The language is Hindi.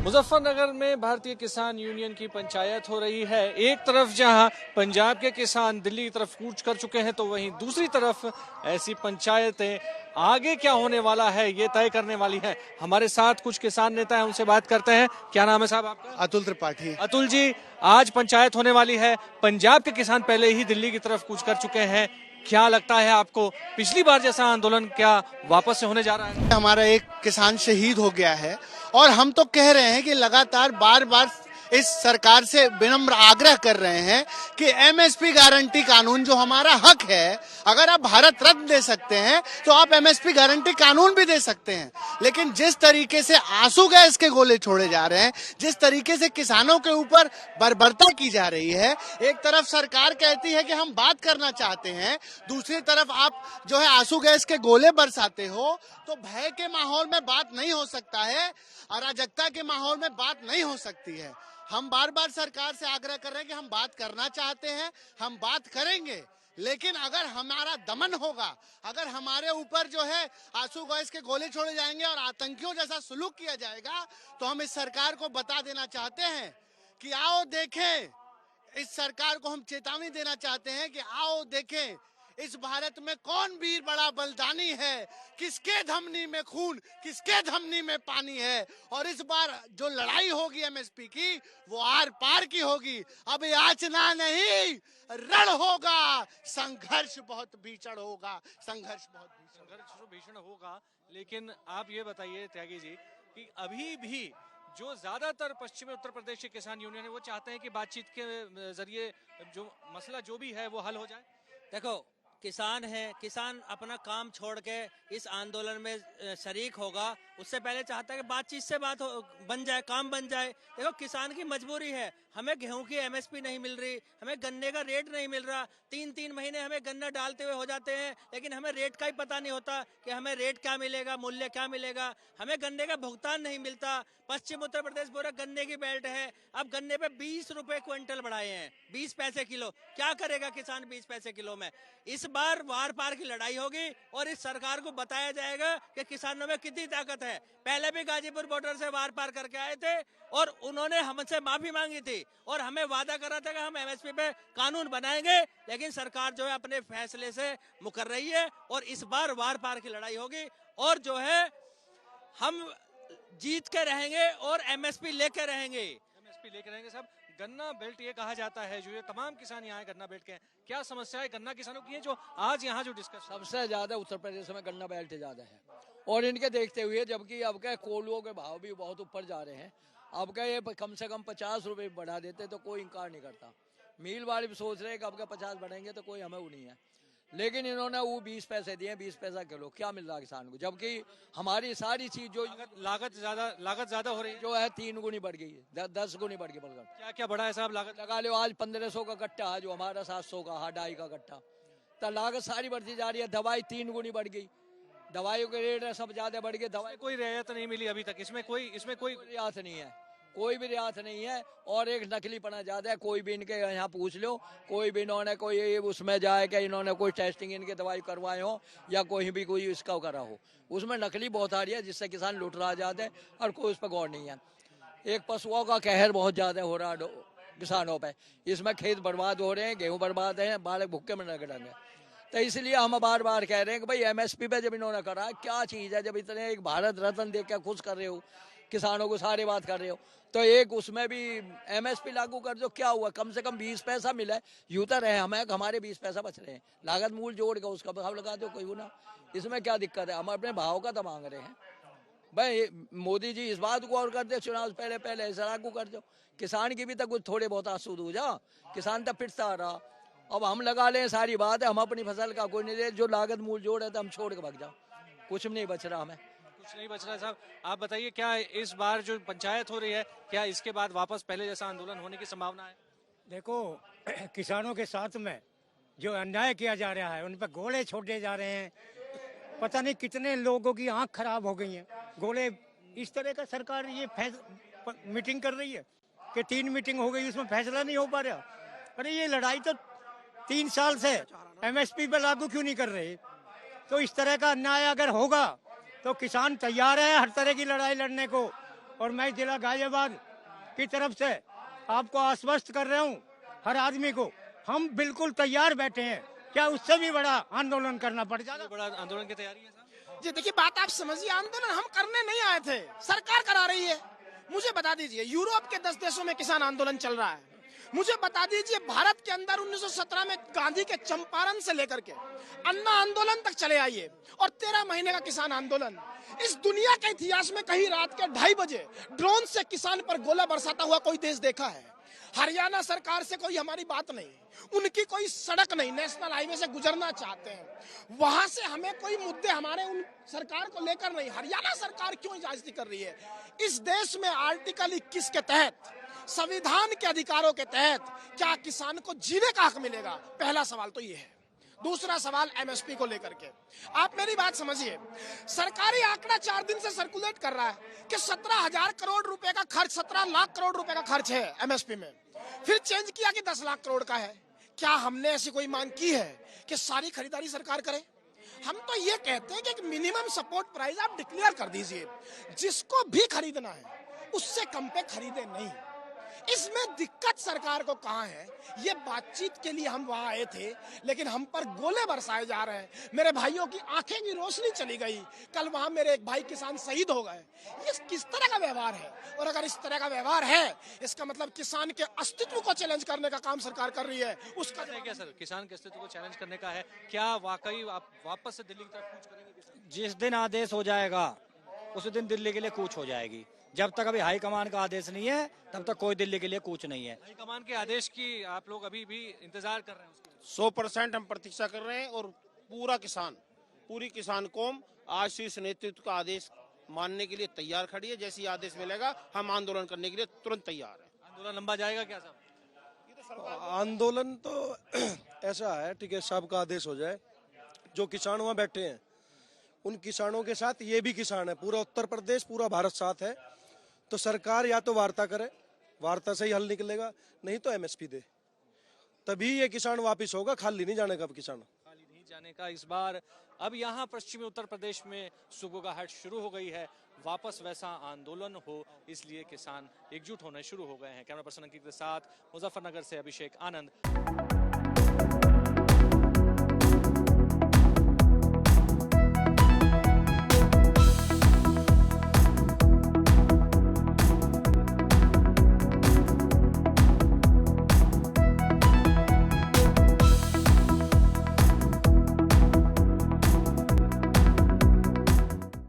मुजफ्फरनगर में भारतीय किसान यूनियन की पंचायत हो रही है। एक तरफ जहां पंजाब के किसान दिल्ली की तरफ कूच कर चुके हैं, तो वहीं दूसरी तरफ ऐसी पंचायतें आगे क्या होने वाला है ये तय करने वाली है। हमारे साथ कुछ किसान नेता हैं, उनसे बात करते हैं। क्या नाम है साहब आपका? अतुल त्रिपाठी। अतुल जी, आज पंचायत होने वाली है। पंजाब के किसान पहले ही दिल्ली की तरफ कूच कर चुके हैं। क्या लगता है आपको, पिछली बार जैसा आंदोलन क्या वापस से होने जा रहा है? हमारा एक किसान शहीद हो गया है और हम तो कह रहे हैं कि लगातार बार बार इस सरकार से विनम्र आग्रह कर रहे हैं कि एमएसपी गारंटी कानून जो हमारा हक है, अगर आप भारत रत्न दे सकते हैं तो आप एमएसपी गारंटी कानून भी दे सकते हैं। लेकिन जिस तरीके से आंसू गैस के गोले छोड़े जा रहे हैं, जिस तरीके से किसानों के ऊपर बर्बरता की जा रही है, एक तरफ सरकार कहती है कि हम बात करना चाहते हैं, दूसरी तरफ आप जो है आंसू गैस के गोले बरसाते हो, तो भय के माहौल में बात नहीं हो सकता है, अराजकता के माहौल में बात नहीं हो सकती है। हम बार बार सरकार से आग्रह कर रहे हैं कि हम बात करना चाहते हैं, हम बात करेंगे, लेकिन अगर हमारा दमन होगा, अगर हमारे ऊपर जो है आंसू गैस के गोले छोड़े जाएंगे और आतंकियों जैसा सुलूक किया जाएगा, तो हम इस सरकार को बता देना चाहते हैं कि आओ देखें। इस सरकार को हम चेतावनी देना चाहते हैं कि आओ देखें इस भारत में कौन वीर बड़ा बलिदानी है, किसके धमनी में खून, किसके धमनी में पानी है। और इस बार जो लड़ाई होगी एमएसपी की, वो आर पार की होगी। अब याचना नहीं, रण होगा, संघर्ष बहुत भीषण होगा, संघर्ष भीषण होगा। लेकिन आप ये बताइए त्यागी जी कि अभी भी जो ज्यादातर पश्चिमी उत्तर प्रदेश के किसान यूनियन है, वो चाहते हैं कि बातचीत के जरिए जो मसला जो भी है वो हल हो जाए। देखो, किसान है, किसान अपना काम छोड़ के इस आंदोलन में शरीक होगा, उससे पहले चाहता है कि बातचीत से बात बन जाए, काम बन जाए। देखो, किसान की मजबूरी है, हमें गेहूं की एमएसपी नहीं मिल रही, हमें गन्ने का रेट नहीं मिल रहा, 3-3 महीने हमें गन्ना डालते हुए हो जाते हैं, लेकिन हमें रेट का ही पता नहीं होता कि हमें रेट क्या मिलेगा, मूल्य क्या मिलेगा। हमें गन्ने का भुगतान नहीं मिलता। पश्चिम उत्तर प्रदेश पूरा गन्ने की बेल्ट है। अब गन्ने पे 20 रुपए क्विंटल बढ़ाए हैं, 20 पैसे किलो। क्या करेगा किसान 20 पैसे किलो में? इस बार वार पार की लड़ाई होगी और इस सरकार को बताया जाएगा कि किसानों में कितनी ताकत है। पहले भी गाजीपुर बॉर्डर से वार पार करके आए थे और उन्होंने हमसे माफी मांगी थी और हमें वादा करा था कि हम एमएसपी पे कानून बनाएंगे, लेकिन सरकार जो है अपने फैसले से मुकर रही है और इस बार वार पार की लड़ाई होगी और जो है हम जीत के रहेंगे और एमएसपी लेके रहेंगे। साहब, गन्ना बेल्ट ये कहा जाता है, जो ये तमाम किसान यहाँ गन्ना बेल्ट के हैं, क्या समस्या है गन्ना किसानों की है जो आज यहाँ जो डिस्कस? सबसे ज्यादा उत्तर प्रदेश में गन्ना बेल्ट ज्यादा है और इनके देखते हुए, जबकि अब क्या कोल्हुओं के भाव भी बहुत ऊपर जा रहे हैं, अब क्या ये कम से कम 50 रुपए बढ़ा देते तो कोई इनकार नहीं करता। मील वाले भी सोच रहे हैं कि अब क्या 50 बढ़ेंगे तो कोई हमें वो नहीं है, लेकिन इन्होंने वो 20 पैसे दिए, 20 पैसा किलो। क्या मिल रहा है किसान को? जबकि हमारी सारी चीज जो लागत ज्यादा हो रही है, जो है 3 गुनी बढ़ गई, 10 गुनी बढ़ गई। बल्कि क्या क्या बढ़ा है साहब? लागत लगा लो, आज 1500 का कट्टा है, जो हमारा 700 का ढाई का कट्टा, तो लागत सारी बढ़ती जा रही है। दवाई 3 गुनी बढ़ गई, दवाइयों के रेट है सब ज्यादा बढ़ गए। दवाई कोई रियायत नहीं मिली अभी तक, इसमें कोई रियायत नहीं है, कोई भी रियायत नहीं है। और एक नकली पना ज्यादा है। कोई भी इनके यहाँ पूछ लो, कोई भी इन्होंने कोई उसमें जाए कि इन्होंने कोई टेस्टिंग इनके दवाई करवाए हो या कोई भी कोई इसका करा हो, उसमें नकली बहुत आ रही है, जिससे किसान लुट रहा जाते हैं और कोई उस पर गौर नहीं है। एक पशुओं का कहर बहुत ज्यादा हो रहा किसानों पे, इसमें खेत बर्बाद हो रहे हैं, गेहूं बर्बाद है, बालक भुक्के में लगेंगे। तो इसलिए हम बार बार कह रहे हैं कि भाई एमएसपी पे जब इन्होंने करा, क्या चीज है, जब इतने एक भारत रत्न देख के खुश कर रहे हो, किसानों को सारी बात कर रहे हो, तो एक उसमें भी एमएसपी लागू कर दो। क्या हुआ? कम से कम 20 पैसा मिला है, यूं तो रहे हमें, हमारे 20 पैसा बच रहे हैं, लागत मूल जोड़ के उसका भाव लगा दो, कोई ना, इसमें क्या दिक्कत है? हम अपने भाव का तो मांग रहे हैं। भाई मोदी जी इस बात को और कर दे, चुनाव से पहले ऐसा लागू कर दो, किसान की भी तो कुछ थोड़े बहुत आंसू हो जा, किसान तो पिटता आ रहा। अब हम लगा लें सारी बात है, हम अपनी फसल का कोई नहीं दे, जो लागत मूल जोड़ है तो हम छोड़ के भाग जाओ, कुछ नहीं बच रहा, हमें कुछ नहीं बच रहा। साहब, आप बताइए, क्या इस बार जो पंचायत हो रही है, क्या इसके बाद वापस पहले जैसा आंदोलन होने की संभावना है? देखो, किसानों के साथ में जो अन्याय किया जा रहा है, उन पर गोले छोड़े जा रहे हैं। पता नहीं कितने लोगों की आंख खराब हो गई है। गोले इस तरह का सरकार ये मीटिंग कर रही है कि 3 मीटिंग हो गई, उसमें फैसला नहीं हो पा रहा। अरे ये लड़ाई तो 3 साल से एमएसपी पे लागू क्यों नहीं कर रहे? तो इस तरह का अन्याय अगर होगा तो किसान तैयार है हर तरह की लड़ाई लड़ने को और मैं जिला गाजियाबाद की तरफ से आपको आश्वस्त कर रहा हूँ, हर आदमी को, हम बिल्कुल तैयार बैठे हैं। क्या उससे भी बड़ा आंदोलन करना पड़ जाएगा? बड़ा आंदोलन की तैयारी है साहब? जी देखिए, बात आप समझिए, आंदोलन हम करने नहीं आए थे, सरकार करा रही है। मुझे बता दीजिए, यूरोप के 10 देशों में किसान आंदोलन चल रहा है। मुझे बता दीजिए, भारत के अंदर 1917 में गांधी के चंपारण से लेकर के अन्ना आंदोलन तक चले आइए, और 13 महीने का किसान आंदोलन। इस दुनिया के इतिहास में कहीं रात के 2:30 बजे ड्रोन से किसान पर गोला बरसाता हुआ कोई देश देखा है? हरियाणा सरकार से कोई हमारी बात नहीं, उनकी कोई सड़क नहीं, नेशनल हाईवे से गुजरना चाहते हैं, वहां से हमें कोई मुद्दे हमारे उन सरकार को लेकर नहीं। हरियाणा सरकार क्यों इजाजत कर रही है? इस देश में आर्टिकल 21 के तहत, संविधान के अधिकारों के तहत क्या किसान को जीने का हक मिलेगा? पहला सवाल तो ये है। दूसरा सवाल एमएसपी को लेकर के, आप मेरी बात समझिए, सरकारी आंकड़ा 4 दिन से सर्कुलेट कर रहा है कि 17,000 करोड़ रुपए का खर्च, 17 लाख करोड़ रुपए का खर्च है एमएसपी में। फिर चेंज किया कि 10 लाख करोड़ का है। क्या हमने ऐसी कोई मांग की है कि सारी खरीदारी सरकार करे? हम तो ये कहते हैं कि एक मिनिमम सपोर्ट प्राइस आप डिक्लेयर कर दीजिए, जिसको भी खरीदना है उससे कम पे खरीदे नहीं। इसमें दिक्कत सरकार को कहां है? ये बातचीत के लिए हम वहां आए थे, लेकिन हम पर गोले बरसाए जा रहे हैं। मेरे भाइयों की आंखें की रोशनी चली गई। कल वहां मेरे एक भाई किसान शहीद हो गए। ये किस तरह का व्यवहार है? और अगर इस तरह का व्यवहार है, इसका मतलब किसान के अस्तित्व को चैलेंज करने का काम सरकार कर रही है। उसका क्या सर, किसान के अस्तित्व को चैलेंज करने का है? क्या वाकई आप वापस से दिल्ली की तरफ कूच करेंगे? जिस दिन आदेश हो जाएगा उस दिन दिल्ली के लिए कूच हो जाएगी। जब तक अभी हाईकमान का आदेश नहीं है तब तक कोई दिल्ली के लिए कूच नहीं है। हाईकमान के आदेश की आप लोग अभी भी इंतजार कर रहे हैं उसके? 100% हम प्रतीक्षा कर रहे हैं, और पूरी किसान कौम आज शीर्ष नेतृत्व का आदेश मानने के लिए तैयार खड़ी है। जैसे ही आदेश मिलेगा हम आंदोलन करने के लिए तुरंत तैयार हैं। आंदोलन लंबा जाएगा क्या साहब? आंदोलन तो ऐसा है, ठीक है, साहब का आदेश हो जाए, जो किसान वहाँ बैठे हैं उन किसानों के साथ ये भी किसान है, पूरा उत्तर प्रदेश, पूरा भारत साथ है। तो सरकार या तो वार्ता करे, वार्ता से ही हल निकलेगा, नहीं तो एमएसपी दे, तभी ये किसान वापिस होगा। खाली नहीं जाने का किसान, खाली नहीं जाने का। इस बार अब यहाँ पश्चिमी उत्तर प्रदेश में सुगबुगाहट शुरू हो गई है, वापस वैसा आंदोलन हो, इसलिए किसान एकजुट होने शुरू हो गए हैं। कैमरा पर्सन अंकित के साथ मुजफ्फरनगर से अभिषेक आनंद।